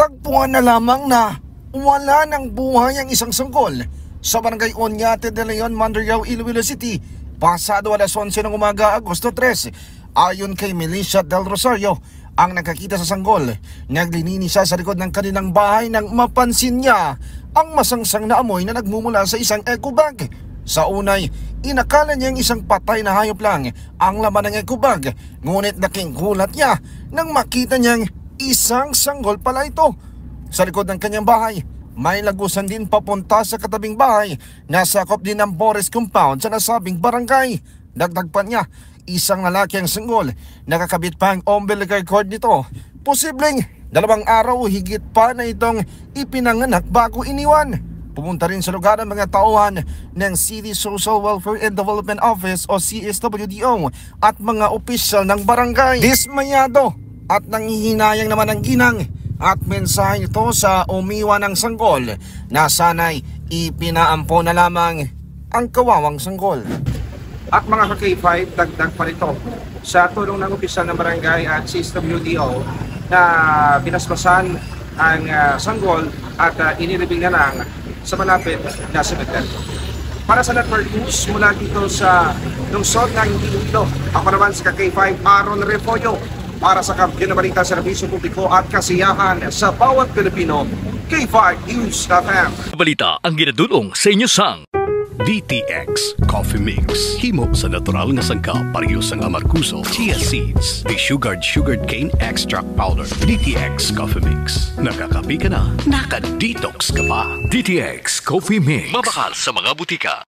Natagpuan na lamang na wala ng buhay ang isang sanggol sa barangay Oñate de Leon, Mandurriao, Iloilo City pasado alas 11 ng umaga, Agosto 3. Ayon kay Milicia del Rosario, ang nakakita sa sanggol, naglilinis siya sa likod ng kanilang bahay nang mapansin niya ang masangsang na amoy na nagmumula sa isang eco bag. Sa unay, inakala niyang isang patay na hayop lang ang laman ng eco bag, ngunit nakinggulat niya nang makita niyang isang sanggol pala ito. Sa likod ng kanyang bahay, may lagusan din papunta sa katabing bahay na sakop din ng Bores Compound sa nasabing barangay. Dagdag pa niya, isang lalaki ang sanggol, nakakabit pa ang umbilical cord nito. Posibleng 2 araw o higit pa na itong ipinanganak bago iniwan. Pumunta rin sa lugar ang mga tauhan ng City Social Welfare and Development Office o CSWDO at mga opisyal ng barangay. Dismayado at nanghihinayang naman ang ginang at mensahe ito sa umiwan ng sanggol na sana'y ipinaampo na lamang ang kawawang sanggol. At mga ka-K5, dagdag pa rito sa tulong ng opisyal ng barangay at CSWDO na binasbasan ang sanggol at inilibing na lang sa malapit na cemetery. Para sa Network News mula dito sa lungsod ng Iloilo, ako naman si ka-K5 Aaron Refollo para sa Kampiyon na Balita, Serbisyo Publiko at Kasiyahan sa bawat Pilipino. K5 News.fm. Balita ang ginadulong sa inyo sang DTX Coffee Mix. Himo sa natural nga sangka pareho sang amarkuso, chia seeds, sugared cane extract powder. DTX Coffee Mix. Nakakapi ka na, naka-detox ka pa. DTX Coffee Mix. Mabakal sa mga butika.